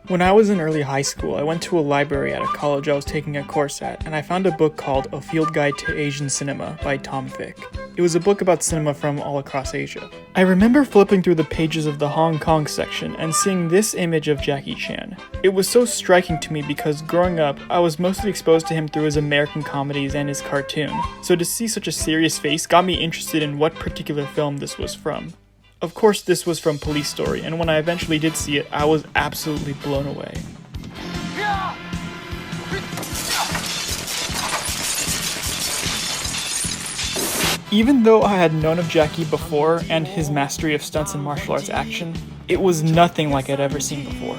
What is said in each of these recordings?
When I was in early high school, I went to a library at a college I was taking a course at, and I found a book called A Field Guide to Asian Cinema by Tom Fick. It was a book about cinema from all across Asia. I remember flipping through the pages of the Hong Kong section and seeing this image of Jackie Chan. It was so striking to me because growing up, I was mostly exposed to him through his American comedies and his cartoon, so to see such a serious face got me interested in what particular film this was from. Of course, this was from Police Story, and when I eventually did see it, I was absolutely blown away. Even though I had known of Jackie before and his mastery of stunts and martial arts action, it was nothing like I'd ever seen before.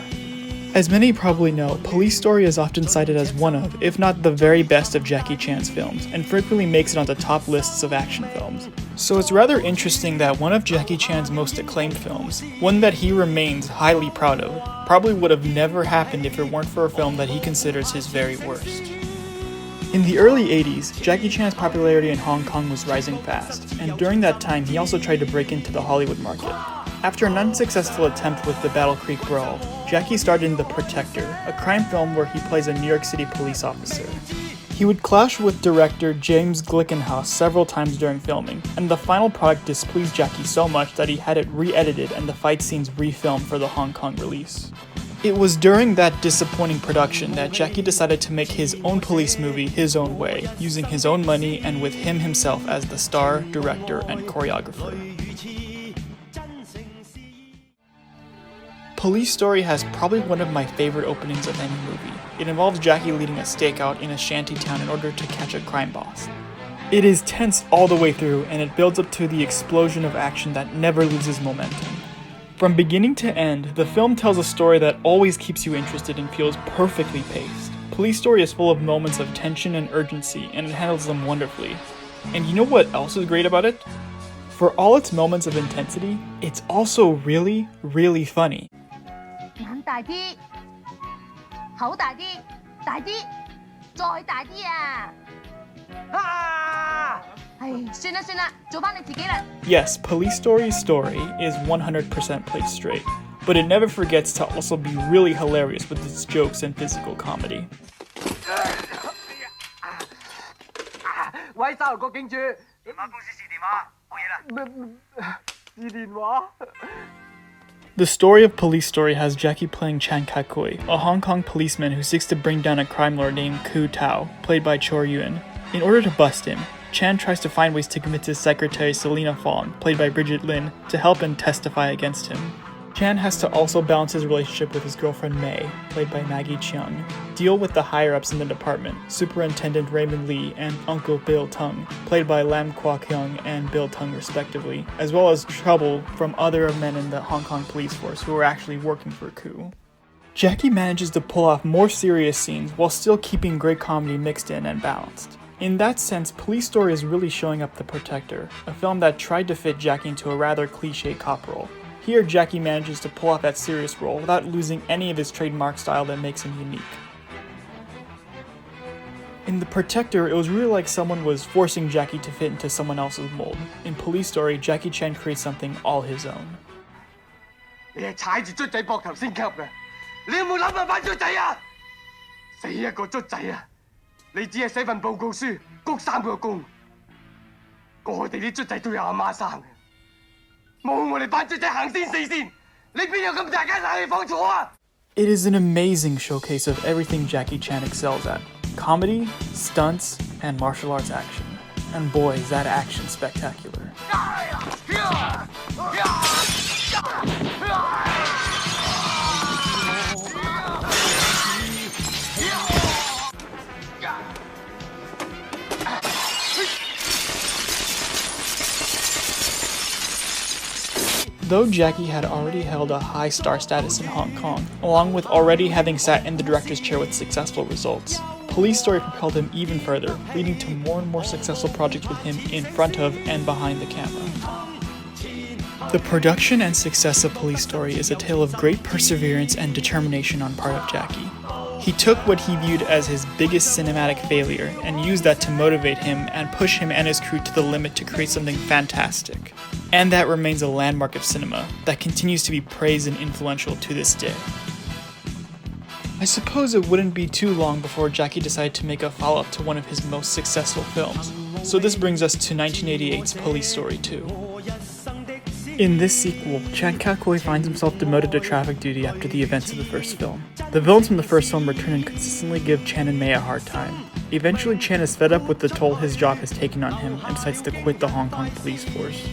As many probably know, Police Story is often cited as one of, if not the very best of Jackie Chan's films, and frequently makes it onto top lists of action films. So it's rather interesting that one of Jackie Chan's most acclaimed films, one that he remains highly proud of, probably would have never happened if it weren't for a film that he considers his very worst. In the early 80s, Jackie Chan's popularity in Hong Kong was rising fast, and during that time he also tried to break into the Hollywood market. After an unsuccessful attempt with the Battle Creek Brawl, Jackie starred in The Protector, a crime film where he plays a New York City police officer. He would clash with director James Glickenhaus several times during filming, and the final product displeased Jackie so much that he had it re-edited and the fight scenes refilmed for the Hong Kong release. It was during that disappointing production that Jackie decided to make his own police movie his own way, using his own money and with him himself as the star, director, and choreographer. Police Story has probably one of my favorite openings of any movie. It involves Jackie leading a stakeout in a shanty town in order to catch a crime boss. It is tense all the way through, and it builds up to the explosion of action that never loses momentum. From beginning to end, the film tells a story that always keeps you interested and feels perfectly paced. Police Story is full of moments of tension and urgency, and it handles them wonderfully. And you know what else is great about it? For all its moments of intensity, it's also really, really funny. 眼大啲，口大啲，大啲，再大啲啊！唉，算啦算啦，做返你自己啦。 Yes, Police Story's story is 100% played straight, but it never forgets to also be really hilarious with its jokes and physical comedy. 喂，沙頭角警署，電話公司試電話，冇嘢啦。試電話。 The story of Police Story has Jackie playing Chan Kai-kui, a Hong Kong policeman who seeks to bring down a crime lord named Ku Tao, played by Chor Yuen. In order to bust him, Chan tries to find ways to convince his secretary Selena Fong, played by Bridget Lin, to help and testify against him. Chan has to also balance his relationship with his girlfriend May, played by Maggie Cheung, deal with the higher-ups in the department, Superintendent Raymond Lee and Uncle Bill Tung, played by Lam Kwok Hyung and Bill Tung respectively, as well as trouble from other men in the Hong Kong police force who are actually working for Ku. Jackie manages to pull off more serious scenes while still keeping great comedy mixed in and balanced. In that sense, Police Story is really showing up The Protector, a film that tried to fit Jackie into a rather cliché cop role. Here, Jackie manages to pull off that serious role without losing any of his trademark style that makes him unique. In The Protector, it was really like someone was forcing Jackie to fit into someone else's mold. In Police Story, Jackie Chan creates something all his own. 你係踩住卒仔膊頭升級嘅，你有冇諗辦法卒仔啊？死一個卒仔啊！你只係寫份報告書，鞠3個躬。我哋啲卒仔都有阿媽生嘅。 冇我哋班卒仔行先死先，你邊有咁大間冷氣房坐啊？ It is an amazing showcase of everything Jackie Chan excels at. Comedy, stunts, and martial arts action. And boy, is that action spectacular. Though Jackie had already held a high star status in Hong Kong, along with already having sat in the director's chair with successful results, Police Story propelled him even further, leading to more and more successful projects with him in front of and behind the camera. The production and success of Police Story is a tale of great perseverance and determination on part of Jackie. He took what he viewed as his biggest cinematic failure and used that to motivate him and push him and his crew to the limit to create something fantastic. And that remains a landmark of cinema that continues to be praised and influential to this day. I suppose it wouldn't be too long before Jackie decided to make a follow-up to one of his most successful films. So this brings us to 1988's Police Story 2. In this sequel, Chan Ka-koi finds himself demoted to traffic duty after the events of the first film. The villains from the first film return and consistently give Chan and Mei a hard time. Eventually, Chan is fed up with the toll his job has taken on him and decides to quit the Hong Kong police force.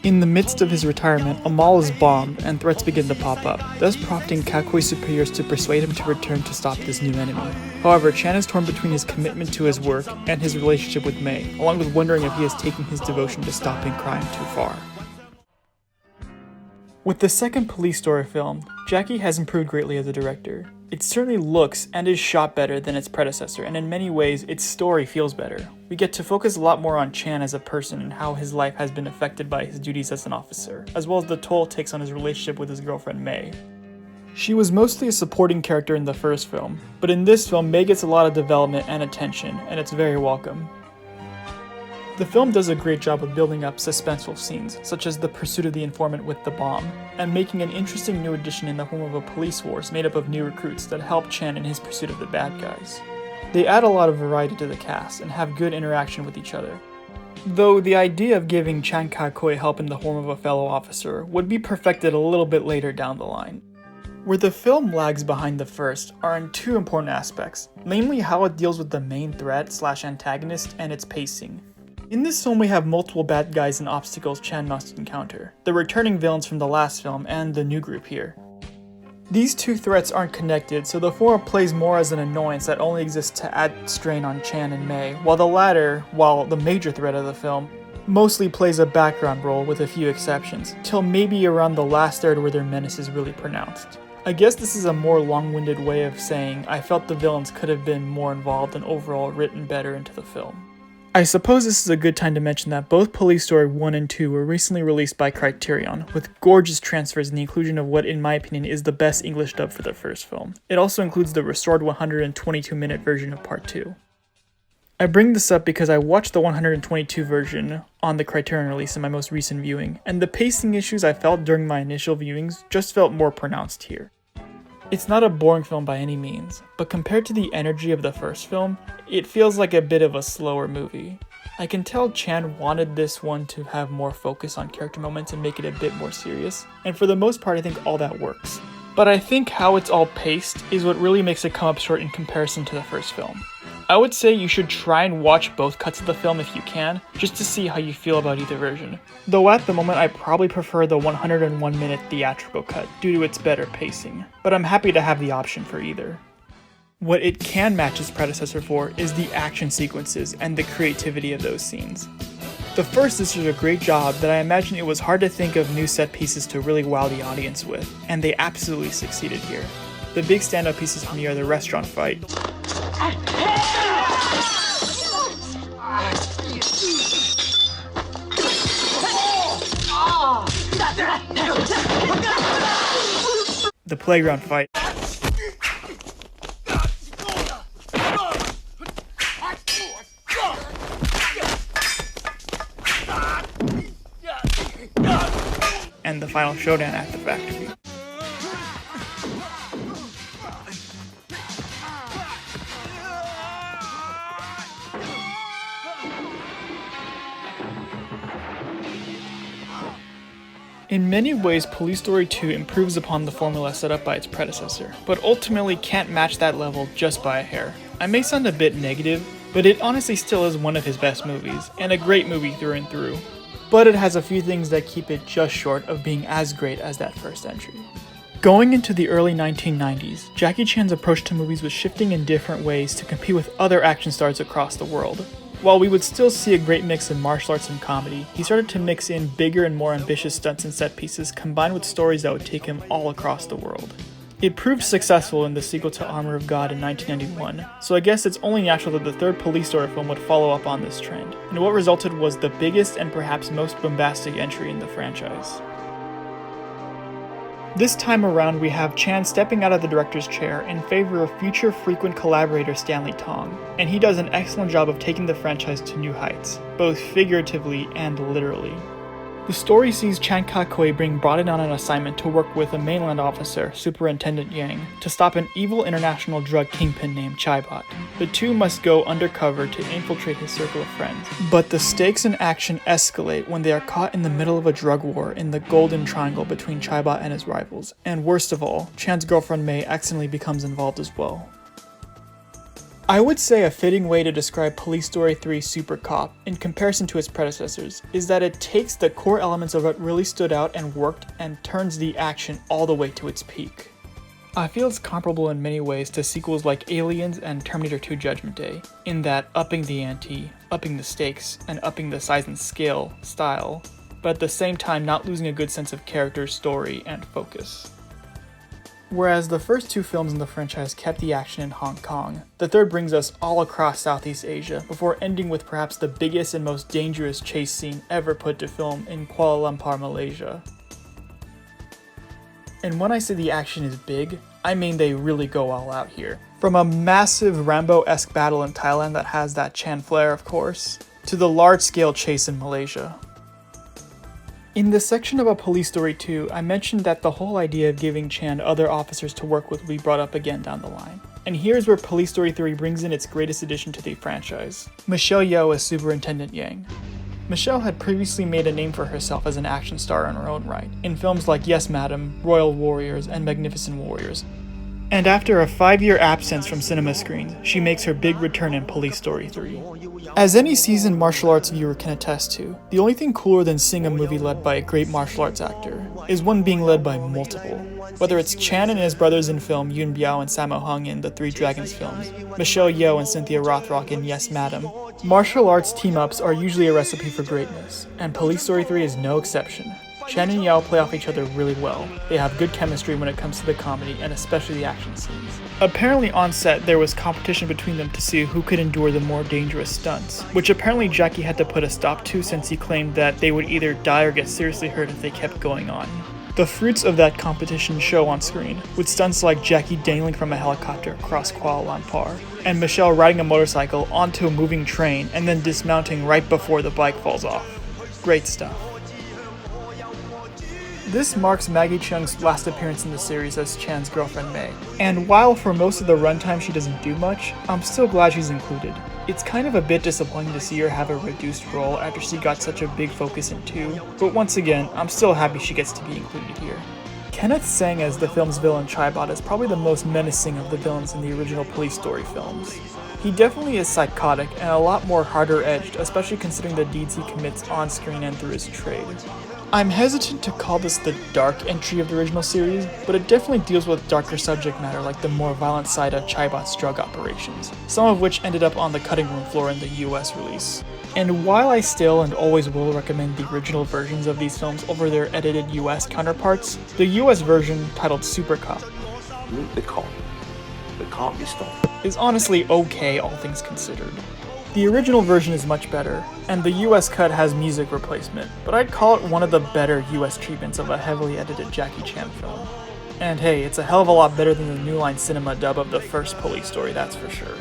In the midst of his retirement, a mall is bombed and threats begin to pop up, thus prompting Ka-koi's superiors to persuade him to return to stop this new enemy. However, Chan is torn between his commitment to his work and his relationship with Mei, along with wondering if he has taken his devotion to stopping crime too far. With the second Police Story film, Jackie has improved greatly as a director. It certainly looks and is shot better than its predecessor, and in many ways, its story feels better. We get to focus a lot more on Chan as a person and how his life has been affected by his duties as an officer, as well as the toll it takes on his relationship with his girlfriend Mei. She was mostly a supporting character in the first film, but in this film, Mei gets a lot of development and attention, and it's very welcome. The film does a great job of building up suspenseful scenes, such as the pursuit of the informant with the bomb, and making an interesting new addition in the form of a police force made up of new recruits that help Chan in his pursuit of the bad guys. They add a lot of variety to the cast and have good interaction with each other. Though the idea of giving Chan Ka-koi help in the form of a fellow officer would be perfected a little bit later down the line. Where the film lags behind the first are in two important aspects, namely how it deals with the main threat/antagonist and its pacing. In this film we have multiple bad guys and obstacles Chan must encounter, the returning villains from the last film and the new group here. These two threats aren't connected, so the former plays more as an annoyance that only exists to add strain on Chan and Mei, while the latter, while the major threat of the film, mostly plays a background role with a few exceptions, till maybe around the last third where their menace is really pronounced. I guess this is a more long-winded way of saying I felt the villains could have been more involved and overall written better into the film. I suppose this is a good time to mention that both Police Story 1 and 2 were recently released by Criterion, with gorgeous transfers and the inclusion of what in my opinion is the best English dub for the first film. It also includes the restored 122-minute version of Part 2. I bring this up because I watched the 122 version on the Criterion release in my most recent viewing, and the pacing issues I felt during my initial viewings just felt more pronounced here. It's not a boring film by any means, but compared to the energy of the first film, it feels like a bit of a slower movie. I can tell Chan wanted this one to have more focus on character moments and make it a bit more serious, and for the most part I think all that works. But I think how it's all paced is what really makes it come up short in comparison to the first film. I would say you should try and watch both cuts of the film if you can, just to see how you feel about either version. Though at the moment I probably prefer the 101-minute theatrical cut due to its better pacing, but I'm happy to have the option for either. What it can match its predecessor for is the action sequences and the creativity of those scenes. The first did a great job that I imagine it was hard to think of new set pieces to really wow the audience with, and they absolutely succeeded here. The big standout pieces for me are the restaurant fight, the playground fight, and the final showdown at the factory. In many ways, Police Story 2 improves upon the formula set up by its predecessor, but ultimately can't match that level just by a hair. I may sound a bit negative, but it honestly still is one of his best movies, and a great movie through and through. But it has a few things that keep it just short of being as great as that first entry. Going into the early 1990s, Jackie Chan's approach to movies was shifting in different ways to compete with other action stars across the world. While we would still see a great mix of martial arts and comedy, he started to mix in bigger and more ambitious stunts and set pieces combined with stories that would take him all across the world. It proved successful in the sequel to Armor of God in 1991, so I guess it's only natural that the third Police Story film would follow up on this trend, and what resulted was the biggest and perhaps most bombastic entry in the franchise. This time around we have Chan stepping out of the director's chair in favor of future frequent collaborator Stanley Tong, and he does an excellent job of taking the franchise to new heights, both figuratively and literally. The story sees Chan Ka-kui being brought in on an assignment to work with a mainland officer, Superintendent Yang, to stop an evil international drug kingpin named Chaibot. The two must go undercover to infiltrate his circle of friends. But the stakes and action escalate when they are caught in the middle of a drug war in the Golden Triangle between Chaibot and his rivals. And worst of all, Chan's girlfriend Mei accidentally becomes involved as well. I would say a fitting way to describe Police Story 3 Super Cop, in comparison to its predecessors, is that it takes the core elements of what really stood out and worked and turns the action all the way to its peak. I feel it's comparable in many ways to sequels like Aliens and Terminator 2 Judgment Day, in that upping the ante, upping the stakes, and upping the size and scale style, but at the same time not losing a good sense of character, story, and focus. Whereas the first two films in the franchise kept the action in Hong Kong, the third brings us all across Southeast Asia, before ending with perhaps the biggest and most dangerous chase scene ever put to film in Kuala Lumpur, Malaysia. And when I say the action is big, I mean they really go all out here. From a massive Rambo-esque battle in Thailand that has that Chan flair, of course, to the large-scale chase in Malaysia. In the section about Police Story 2, I mentioned that the whole idea of giving Chan other officers to work with will be brought up again down the line. And here's where Police Story 3 brings in its greatest addition to the franchise: Michelle Yeoh as Superintendent Yang. Michelle had previously made a name for herself as an action star in her own right, in films like Yes Madam, Royal Warriors, and Magnificent Warriors. And after a 5-year absence from cinema screens, she makes her big return in Police Story 3. As any seasoned martial arts viewer can attest to, the only thing cooler than seeing a movie led by a great martial arts actor is one being led by multiple. Whether it's Chan and his brothers in film Yun Biao and Sammo Hung in the Three Dragons films, Michelle Yeoh and Cynthia Rothrock in Yes Madam, martial arts team-ups are usually a recipe for greatness, and Police Story 3 is no exception. Chan and Yao play off each other really well. They have good chemistry when it comes to the comedy, and especially the action scenes. Apparently on set, there was competition between them to see who could endure the more dangerous stunts, which apparently Jackie had to put a stop to since he claimed that they would either die or get seriously hurt if they kept going on. The fruits of that competition show on screen, with stunts like Jackie dangling from a helicopter across Kuala Lumpur, and Michelle riding a motorcycle onto a moving train and then dismounting right before the bike falls off. Great stuff. This marks Maggie Cheung's last appearance in the series as Chan's girlfriend Mei, and while for most of the runtime she doesn't do much, I'm still glad she's included. It's kind of a bit disappointing to see her have a reduced role after she got such a big focus in 2, but once again, I'm still happy she gets to be included here. Kenneth Tsang as the film's villain Chaibot is probably the most menacing of the villains in the original Police Story films. He definitely is psychotic and a lot more harder-edged, especially considering the deeds he commits on-screen and through his trade. I'm hesitant to call this the dark entry of the original series, but it definitely deals with darker subject matter like the more violent side of Chaibot's drug operations, some of which ended up on the cutting room floor in the US release. And while I still and always will recommend the original versions of these films over their edited US counterparts, the US version, titled Super Cop, is honestly okay all things considered. The original version is much better, and the US cut has music replacement, but I'd call it one of the better US treatments of a heavily edited Jackie Chan film. And hey, it's a hell of a lot better than the New Line Cinema dub of the first Police Story, that's for sure.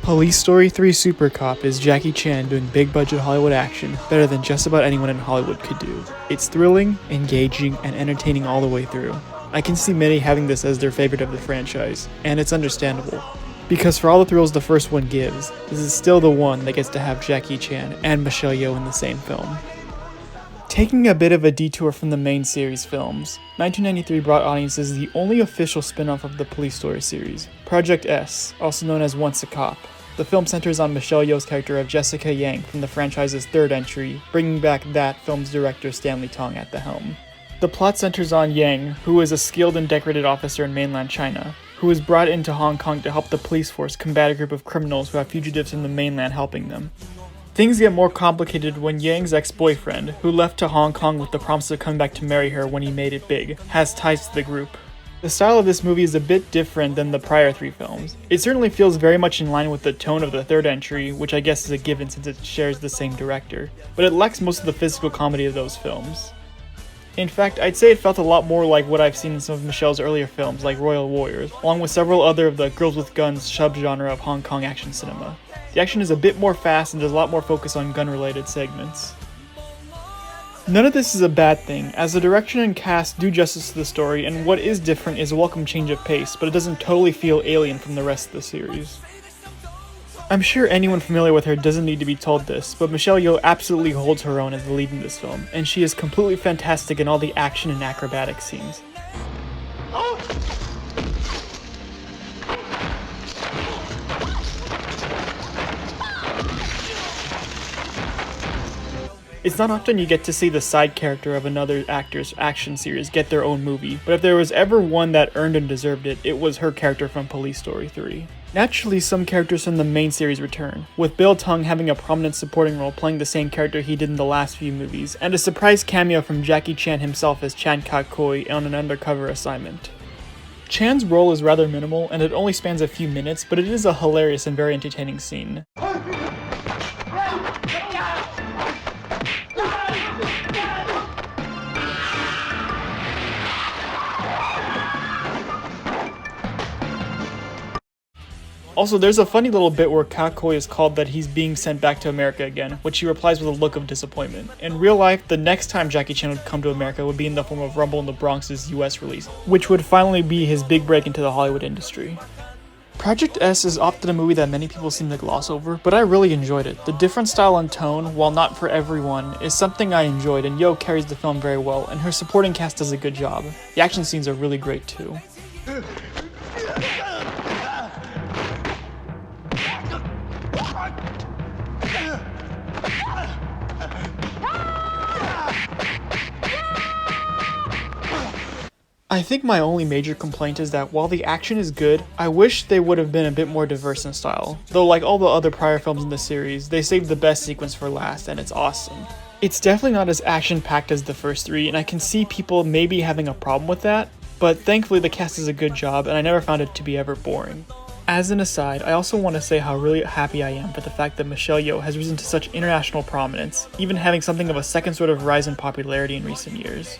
Police Story 3 Super Cop is Jackie Chan doing big budget Hollywood action better than just about anyone in Hollywood could do. It's thrilling, engaging, and entertaining all the way through. I can see many having this as their favorite of the franchise, and it's understandable. Because for all the thrills the first one gives, this is still the one that gets to have Jackie Chan and Michelle Yeoh in the same film. Taking a bit of a detour from the main series films, 1993 brought audiences the only official spin-off of the Police Story series, Project S, also known as Once a Cop. The film centers on Michelle Yeoh's character of Jessica Yang from the franchise's third entry, bringing back that film's director Stanley Tong at the helm. The plot centers on Yang, who is a skilled and decorated officer in mainland China, who is brought into Hong Kong to help the police force combat a group of criminals who have fugitives from the mainland helping them. Things get more complicated when Yang's ex-boyfriend, who left to Hong Kong with the promise of coming back to marry her when he made it big, has ties to the group. The style of this movie is a bit different than the prior 3 films. It certainly feels very much in line with the tone of the third entry, which I guess is a given since it shares the same director, but it lacks most of the physical comedy of those films. In fact, I'd say it felt a lot more like what I've seen in some of Michelle's earlier films like Royal Warriors, along with several other of the girls with guns subgenre of Hong Kong action cinema. The action is a bit more fast and there's a lot more focus on gun-related segments. None of this is a bad thing, as the direction and cast do justice to the story, and what is different is a welcome change of pace, but it doesn't totally feel alien from the rest of the series. I'm sure anyone familiar with her doesn't need to be told this, but Michelle Yeoh absolutely holds her own as the lead in this film, and she is completely fantastic in all the action and acrobatic scenes. It's not often you get to see the side character of another actor's action series get their own movie, but if there was ever one that earned and deserved it, it was her character from Police Story 3. Naturally, some characters from the main series return, with Bill Tung having a prominent supporting role playing the same character he did in the last few movies, and a surprise cameo from Jackie Chan himself as Chan Kak-koi on an undercover assignment. Chan's role is rather minimal, and it only spans a few minutes, but it is a hilarious and very entertaining scene. Also, there's a funny little bit where Kak-koi is called that he's being sent back to America again, which he replies with a look of disappointment. In real life, the next time Jackie Chan would come to America would be in the form of Rumble in the Bronx's US release, which would finally be his big break into the Hollywood industry. Project S is often a movie that many people seem to gloss over, but I really enjoyed it. The different style and tone, while not for everyone, is something I enjoyed, and Yeoh carries the film very well, and her supporting cast does a good job. The action scenes are really great too. I think my only major complaint is that while the action is good, I wish they would have been a bit more diverse in style. Though like all the other prior films in the series, they saved the best sequence for last, and it's awesome. It's definitely not as action-packed as the first three, and I can see people maybe having a problem with that, but thankfully the cast does a good job, and I never found it to be ever boring. As an aside, I also want to say how really happy I am for the fact that Michelle Yeoh has risen to such international prominence, even having something of a second sort of rise in popularity in recent years.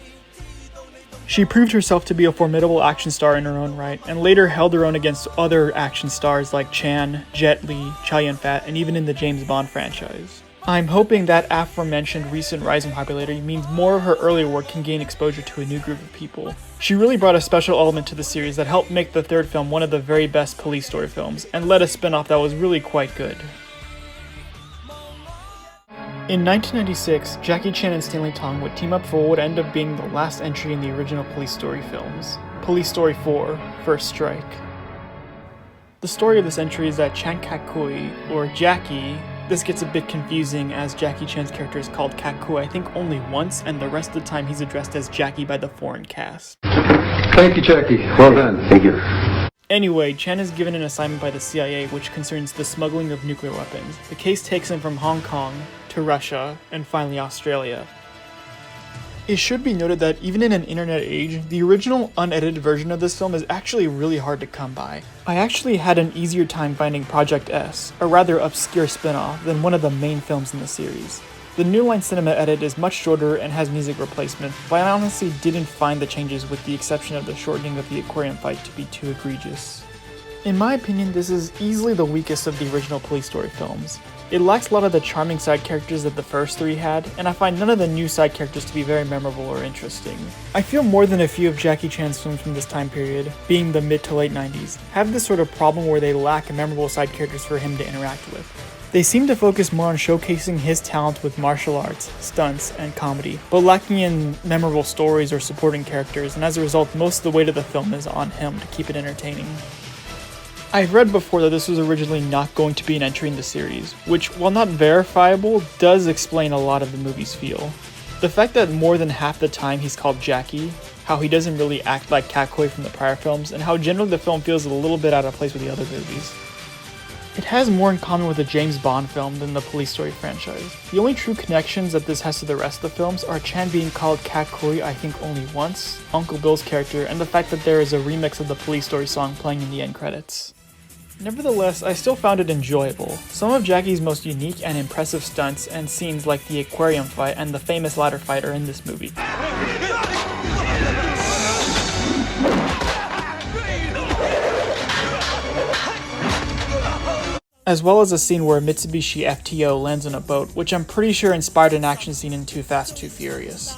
She proved herself to be a formidable action star in her own right, and later held her own against other action stars like Chan, Jet Li, Chow Yun-fat, and even in the James Bond franchise. I'm hoping that aforementioned recent rise in popularity means more of her earlier work can gain exposure to a new group of people. She really brought a special element to the series that helped make the third film one of the very best police story films, and led a spin-off that was really quite good. In 1996, Jackie Chan and Stanley Tong would team up for what would end up being the last entry in the original Police Story films, Police Story 4, First Strike. The story of this entry is that Chan Kak-koi, or Jackie, this gets a bit confusing as Jackie Chan's character is called Kak-koi I think only once, and the rest of the time he's addressed as Jackie by the foreign cast. Thank you, Jackie. Well done. Thank you. Anyway, Chan is given an assignment by the CIA which concerns the smuggling of nuclear weapons. The case takes him from Hong Kong to Russia, and finally Australia. It should be noted that even in an internet age, the original unedited version of this film is actually really hard to come by. I actually had an easier time finding Project S, a rather obscure spin-off, than one of the main films in the series. The New Line Cinema edit is much shorter and has music replacement, but I honestly didn't find the changes with the exception of the shortening of the aquarium fight to be too egregious. In my opinion, this is easily the weakest of the original Police Story films. It lacks a lot of the charming side characters that the first three had, and I find none of the new side characters to be very memorable or interesting. I feel more than a few of Jackie Chan's films from this time period, being the mid to late 90s, have this sort of problem where they lack memorable side characters for him to interact with. They seem to focus more on showcasing his talent with martial arts, stunts, and comedy, but lacking in memorable stories or supporting characters, and as a result, most of the weight of the film is on him to keep it entertaining. I've read before that this was originally not going to be an entry in the series, which, while not verifiable, does explain a lot of the movie's feel. The fact that more than half the time he's called Jackie, how he doesn't really act like Kak-koi from the prior films, and how generally the film feels a little bit out of place with the other movies. It has more in common with the James Bond film than the Police Story franchise. The only true connections that this has to the rest of the films are Chan being called Kak-koi I think only once, Uncle Bill's character, and the fact that there is a remix of the Police Story song playing in the end credits. Nevertheless, I still found it enjoyable. Some of Jackie's most unique and impressive stunts and scenes like the aquarium fight and the famous ladder fight are in this movie. as well as a scene where a Mitsubishi FTO lands on a boat, which I'm pretty sure inspired an action scene in Too Fast, Too Furious.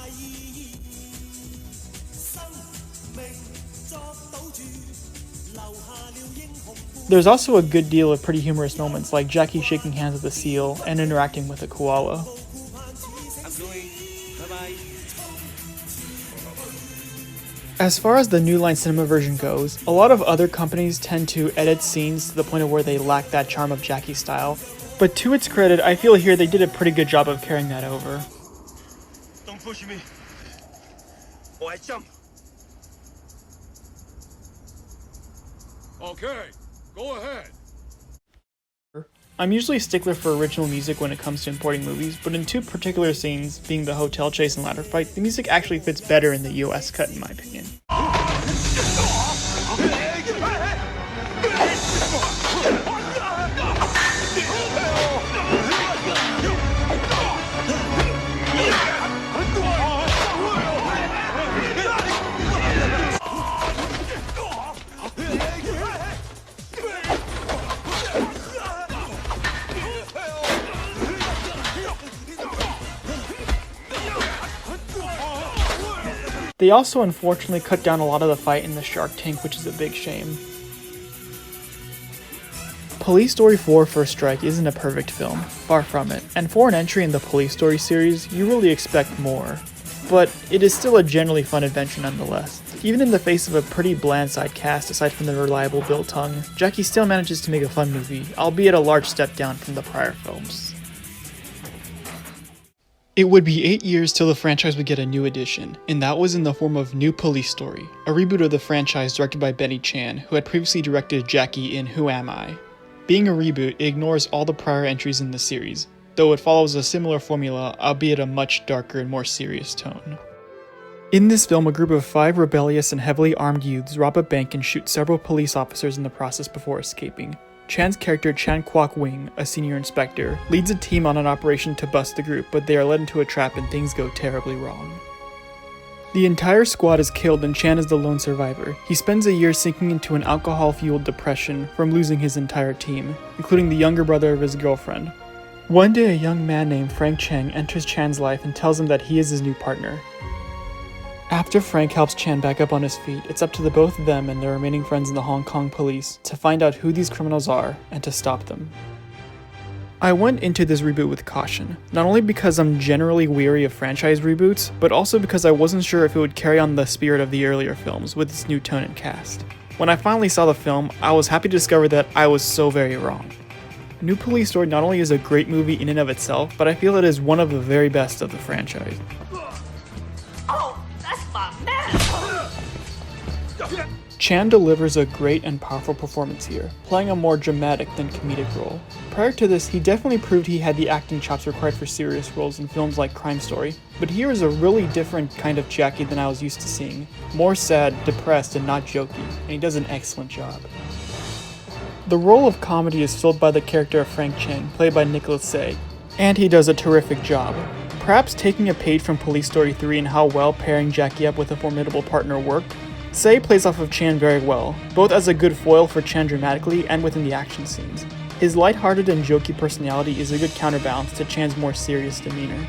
There's also a good deal of pretty humorous moments, like Jackie shaking hands with a seal and interacting with a koala. As far as the New Line Cinema version goes, a lot of other companies tend to edit scenes to the point of where they lack that charm of Jackie's style, but to its credit, I feel here they did a pretty good job of carrying that over. Don't push me. I jump. Okay, go ahead. I'm usually a stickler for original music when it comes to importing movies, but in two particular scenes, being the hotel chase and ladder fight, the music actually fits better in the US cut in my opinion. They also unfortunately cut down a lot of the fight in the shark tank, which is a big shame. Police Story 4 First Strike isn't a perfect film, far from it, and for an entry in the Police Story series, you really expect more. But it is still a generally fun adventure nonetheless. Even in the face of a pretty bland side cast aside from the reliable Bill Tongue, Jackie still manages to make a fun movie, albeit a large step down from the prior films. It would be 8 years till the franchise would get a new edition, and that was in the form of New Police Story, a reboot of the franchise directed by Benny Chan, who had previously directed Jackie in Who Am I? Being a reboot, it ignores all the prior entries in the series, though it follows a similar formula, albeit a much darker and more serious tone. In this film, a group of 5 rebellious and heavily armed youths rob a bank and shoot several police officers in the process before escaping. Chan's character Chan Kwok Wing, a senior inspector, leads a team on an operation to bust the group, but they are led into a trap and things go terribly wrong. The entire squad is killed and Chan is the lone survivor. He spends a year sinking into an alcohol-fueled depression from losing his entire team, including the younger brother of his girlfriend. One day, a young man named Frank Cheng enters Chan's life and tells him that he is his new partner. After Frank helps Chan back up on his feet, it's up to the both of them and their remaining friends in the Hong Kong police to find out who these criminals are and to stop them. I went into this reboot with caution, not only because I'm generally weary of franchise reboots, but also because I wasn't sure if it would carry on the spirit of the earlier films with its new tone and cast. When I finally saw the film, I was happy to discover that I was so very wrong. New Police Story not only is a great movie in and of itself, but I feel it is one of the very best of the franchise. Chan delivers a great and powerful performance here, playing a more dramatic than comedic role. Prior to this, he definitely proved he had the acting chops required for serious roles in films like Crime Story, but here is a really different kind of Jackie than I was used to seeing. More sad, depressed, and not jokey, and he does an excellent job. The role of comedy is filled by the character of Frank Cheng, played by Nicholas Tse, and he does a terrific job. Perhaps taking a page from Police Story 3 and how well pairing Jackie up with a formidable partner worked, Tse plays off of Chan very well, both as a good foil for Chan dramatically and within the action scenes. His lighthearted and jokey personality is a good counterbalance to Chan's more serious demeanor.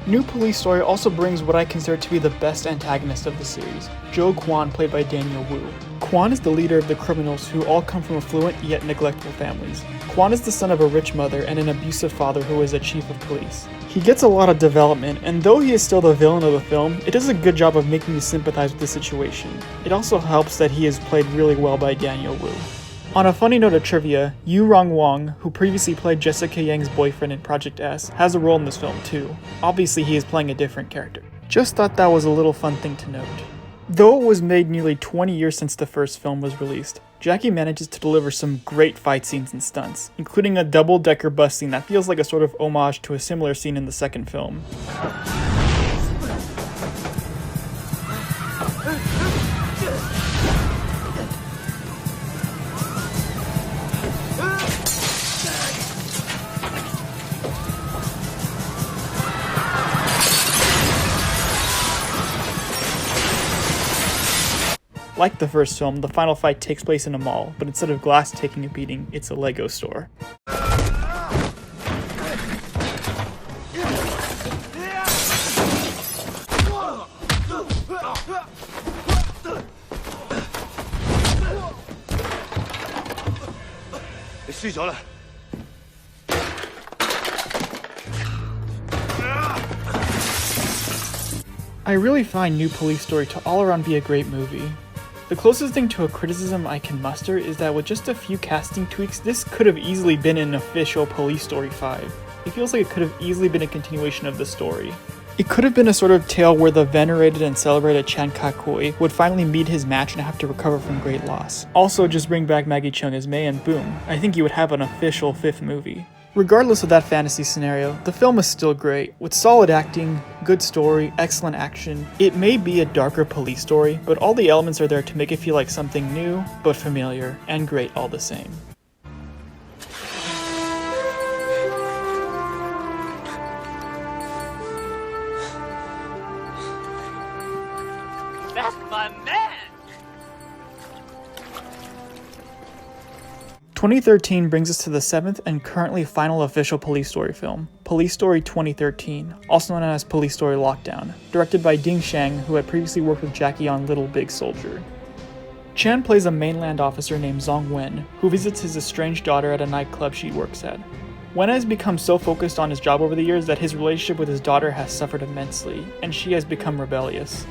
New Police Story also brings what I consider to be the best antagonist of the series, Joe Kwan, played by Daniel Wu. Kwan is the leader of the criminals who all come from affluent yet neglectful families. Kwan is the son of a rich mother and an abusive father who is a chief of police. He gets a lot of development, and though he is still the villain of the film, it does a good job of making you sympathize with the situation. It also helps that he is played really well by Daniel Wu. On a funny note of trivia, Yu Rong Wong, who previously played Jessica Yang's boyfriend in Project S, has a role in this film too. Obviously he is playing a different character. Just thought that was a little fun thing to note. Though it was made nearly 20 years since the first film was released, Jackie manages to deliver some great fight scenes and stunts, including a double-decker bus scene that feels like a sort of homage to a similar scene in the second film. Like the first film, the final fight takes place in a mall, but instead of glass taking a beating, it's a Lego store. I really find New Police Story to all around be a great movie. The closest thing to a criticism I can muster is that with just a few casting tweaks, this could have easily been an official Police Story 5. It feels like it could have easily been a continuation of the story. It could have been a sort of tale where the venerated and celebrated Chan Ka-koi would finally meet his match and have to recover from great loss. Also, just bring back Maggie Cheung as Mei and boom, I think you would have an official 5th movie. Regardless of that fantasy scenario, the film is still great, with solid acting, good story, excellent action. It may be a darker police story, but all the elements are there to make it feel like something new, but familiar, and great all the same. That's my man! 2013 brings us to the 7th and currently final official Police Story film, Police Story 2013, also known as Police Story Lockdown, directed by Ding Shang, who had previously worked with Jackie on Little Big Soldier. Chan plays a mainland officer named Zong Wen, who visits his estranged daughter at a nightclub she works at. Wen has become so focused on his job over the years that his relationship with his daughter has suffered immensely, and she has become rebellious.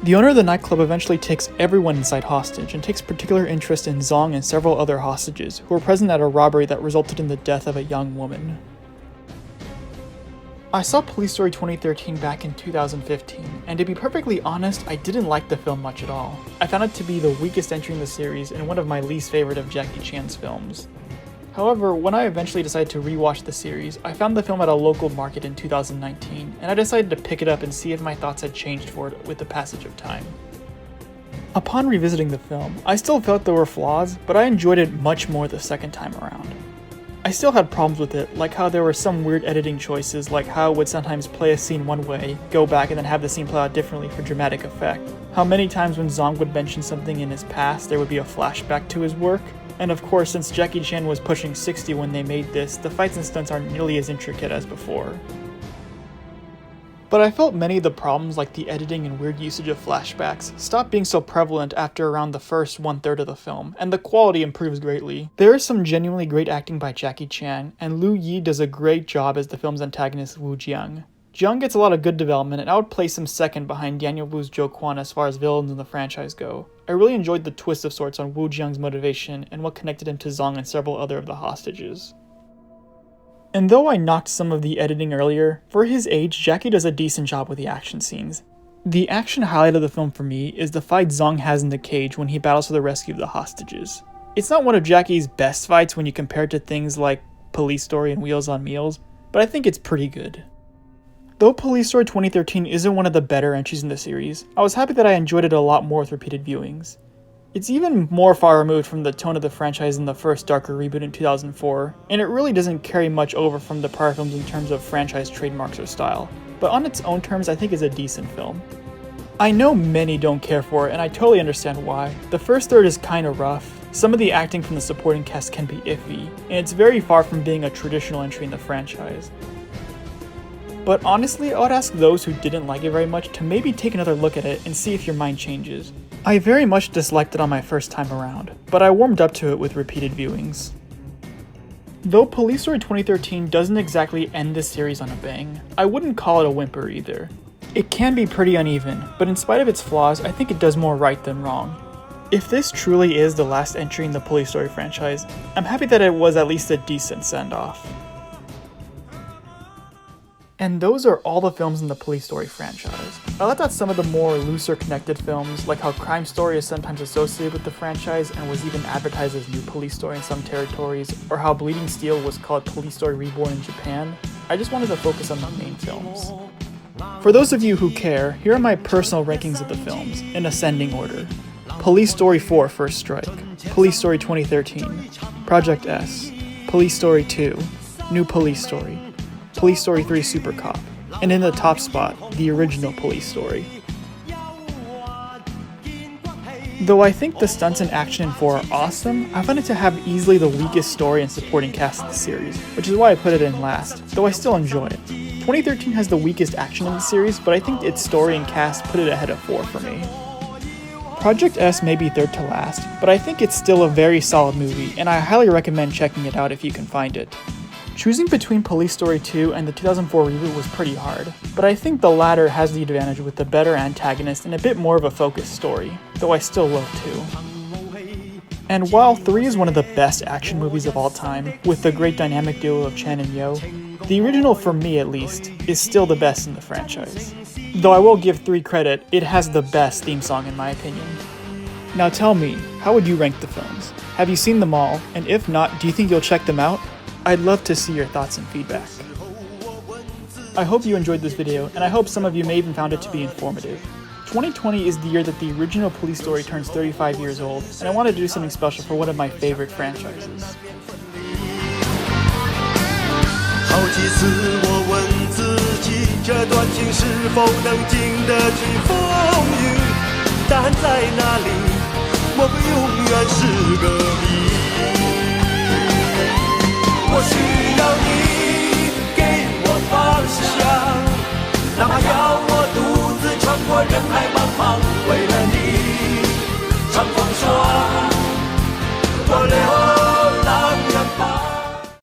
The owner of the nightclub eventually takes everyone inside hostage and takes particular interest in Zong and several other hostages who were present at a robbery that resulted in the death of a young woman. I saw Police Story 2013 back in 2015, and to be perfectly honest, I didn't like the film much at all. I found it to be the weakest entry in the series and one of my least favorite of Jackie Chan's films. However, when I eventually decided to rewatch the series, I found the film at a local market in 2019, and I decided to pick it up and see if my thoughts had changed for it with the passage of time. Upon revisiting the film, I still felt there were flaws, but I enjoyed it much more the second time around. I still had problems with it, like how there were some weird editing choices, like how it would sometimes play a scene one way, go back and then have the scene play out differently for dramatic effect. How many times when Zong would mention something in his past, there would be a flashback to his work. And of course, since Jackie Chan was pushing 60 when they made this, the fights and stunts aren't nearly as intricate as before. But I felt many of the problems, like the editing and weird usage of flashbacks, stopped being so prevalent after around the first 1/3 of the film, and the quality improves greatly. There is some genuinely great acting by Jackie Chan, and Liu Yi does a great job as the film's antagonist Wu Jiang. Jiang gets a lot of good development, and I would place him second behind Daniel Wu's Zhou Quan as far as villains in the franchise go. I really enjoyed the twist of sorts on Wu Jiang's motivation and what connected him to Zong and several other of the hostages. And though I knocked some of the editing earlier, for his age, Jackie does a decent job with the action scenes. The action highlight of the film for me is the fight Zong has in the cage when he battles for the rescue of the hostages. It's not one of Jackie's best fights when you compare it to things like Police Story and Wheels on Meals, but I think it's pretty good. Though Police Story 2013 isn't one of the better entries in the series, I was happy that I enjoyed it a lot more with repeated viewings. It's even more far removed from the tone of the franchise than the first darker reboot in 2004, and it really doesn't carry much over from the prior films in terms of franchise trademarks or style, but on its own terms I think it's a decent film. I know many don't care for it, and I totally understand why. The first third is kinda rough, some of the acting from the supporting cast can be iffy, and it's very far from being a traditional entry in the franchise. But honestly, I would ask those who didn't like it very much to maybe take another look at it and see if your mind changes. I very much disliked it on my first time around, but I warmed up to it with repeated viewings. Though Police Story 2013 doesn't exactly end this series on a bang, I wouldn't call it a whimper either. It can be pretty uneven, but in spite of its flaws, I think it does more right than wrong. If this truly is the last entry in the Police Story franchise, I'm happy that it was at least a decent send-off. And those are all the films in the Police Story franchise. I left out some of the more looser connected films, like how Crime Story is sometimes associated with the franchise and was even advertised as New Police Story in some territories, or how Bleeding Steel was called Police Story Reborn in Japan. I just wanted to focus on the main films. For those of you who care, here are my personal rankings of the films, in ascending order. Police Story 4 First Strike, Police Story 2013, Project S, Police Story 2, New Police Story, Police Story 3 Super Cop, and in the top spot, the original Police Story. Though I think the stunts and action in 4 are awesome, I find it to have easily the weakest story and supporting cast of the series, which is why I put it in last, though I still enjoy it. 2013 has the weakest action in the series, but I think its story and cast put it ahead of 4 for me. Project S may be third to last, but I think it's still a very solid movie, and I highly recommend checking it out if you can find it. Choosing between Police Story 2 and the 2004 reboot was pretty hard, but I think the latter has the advantage with the better antagonist and a bit more of a focused story, though I still love 2. And while 3 is one of the best action movies of all time, with the great dynamic duo of Chen and Yo, the original, for me at least, is still the best in the franchise. Though I will give 3 credit, it has the best theme song in my opinion. Now tell me, how would you rank the films? Have you seen them all, and if not, do you think you'll check them out? I'd love to see your thoughts and feedback. I hope you enjoyed this video, and I hope some of you may even found it to be informative. 2020 is the year that the original Police Story turns 35 years old, and I wanted to do something special for one of my favorite franchises. 好几次我问自己，这段情是否能经得起风雨？答案在哪里？我们永远是个谜。我需要你给我方向，哪怕要我独自穿过人海。